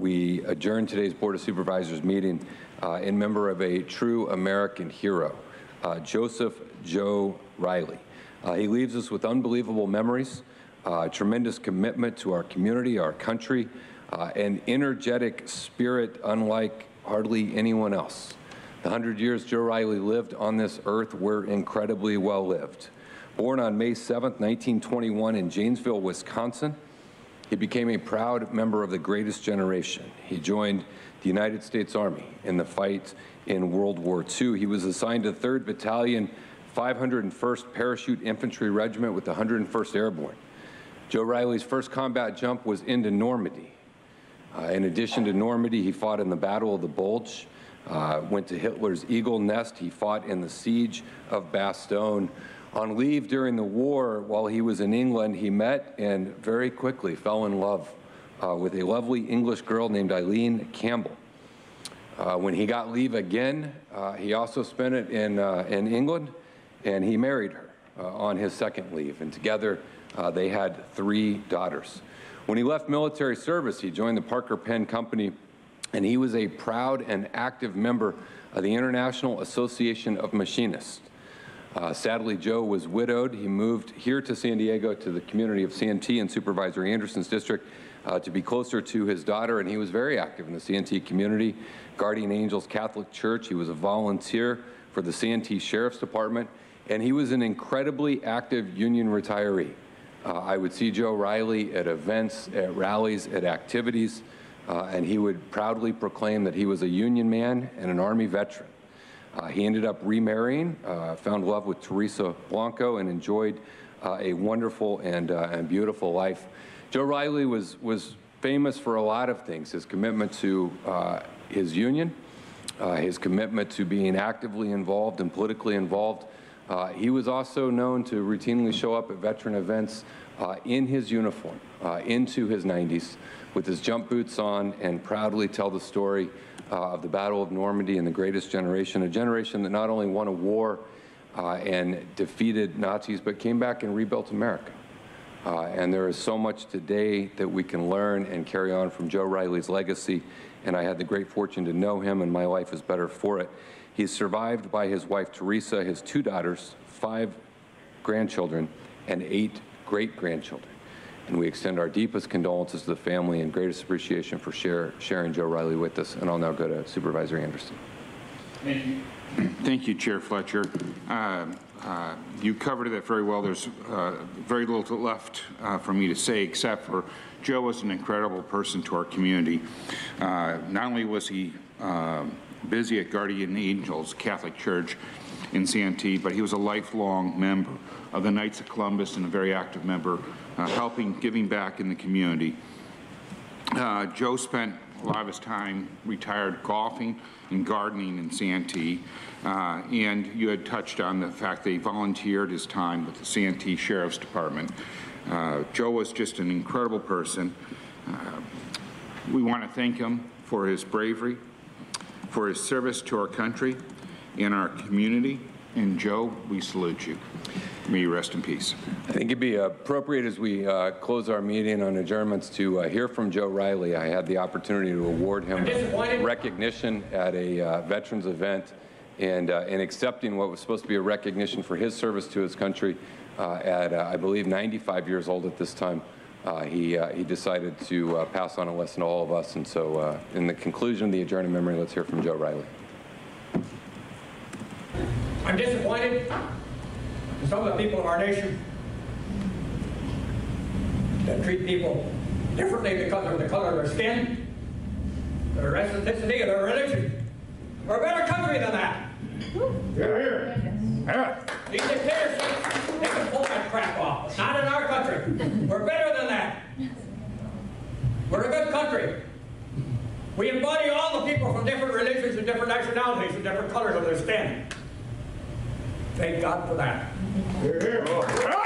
we adjourn today's Board of Supervisors meeting in memory of a true American hero, Joseph Joe Reilly. He leaves us with unbelievable memories, tremendous commitment to our community, our country, an energetic spirit unlike hardly anyone else. The 100 years Joe Reilly lived on this earth were incredibly well lived. Born on May 7th, 1921 in Janesville, Wisconsin, he became a proud member of the greatest generation. He joined the United States Army in the fight in World War II. He was assigned to 3rd Battalion, 501st Parachute Infantry Regiment with the 101st Airborne. Joe Reilly's first combat jump was into Normandy. In addition to Normandy, he fought in the Battle of the Bulge, went to Hitler's Eagle Nest. He fought in the Siege of Bastogne. On leave during the war, while he was in England, he met and very quickly fell in love with a lovely English girl named Eileen Campbell. When he got leave again, he also spent it in England, and he married her on his second leave, and together they had 3 daughters. When he left military service, he joined the Parker Pen Company, and he was a proud and active member of the International Association of Machinists. Sadly, Joe was widowed. He moved here to San Diego to the community of Santee in Supervisor Anderson's district to be closer to his daughter, and he was very active in the Santee community. Guardian Angels Catholic Church. He was a volunteer for the Santee Sheriff's Department, and he was an incredibly active union retiree. I would see Joe Reilly at events, at rallies, at activities, and he would proudly proclaim that he was a union man and an Army veteran. He ended up remarrying, found love with Teresa Blanco, and enjoyed a wonderful and beautiful life. Joe Reilly was famous for a lot of things: his commitment to his union, his commitment to being actively involved and politically involved. He was also known to routinely show up at veteran events in his uniform, into his 90s, with his jump boots on, and proudly tell the story of the Battle of Normandy and the greatest generation, a generation that not only won a war and defeated Nazis, but came back and rebuilt America. And there is so much today that we can learn and carry on from Joe Reilly's legacy, and I had the great fortune to know him, and my life is better for it. He's survived by his wife Teresa, his 2 daughters, 5 grandchildren, and 8 great-grandchildren. And we extend our deepest condolences to the family and greatest appreciation for sharing Joe Reilly with us. And I'll now go to Supervisor Anderson. Thank you. Thank you, Chair Fletcher. You covered it very well. There's very little left for me to say, except for Joe was an incredible person to our community. Not only was he busy at Guardian Angels Catholic Church in Santee, but he was a lifelong member of the Knights of Columbus and a very active member giving back in the community. Joe spent a lot of his time retired golfing and gardening in Santee, and you had touched on the fact that he volunteered his time with the Santee Sheriff's Department. Joe was just an incredible person. We want to thank him for his bravery, for his service to our country and our community, and Joe, we salute you. May you rest in peace. I think it'd be appropriate as we close our meeting on adjournments to hear from Joe Reilly. I had the opportunity to award him recognition at a veterans event, and in accepting what was supposed to be a recognition for his service to his country at, I believe, 95 years old at this time, he decided to pass on a lesson to all of us. And so in the conclusion of the adjourned memory, let's hear from Joe Reilly. I'm disappointed in some of the people of our nation that treat people differently because of the color of their skin, their ethnicity, or their religion. We're a better country than that. Here, here. These dictatorships, they can pull that crap off. Not in our country. We're better than that. We're a good country. We embody all the people from different religions and different nationalities and different colors of their skin. Thank God for that. Here, here.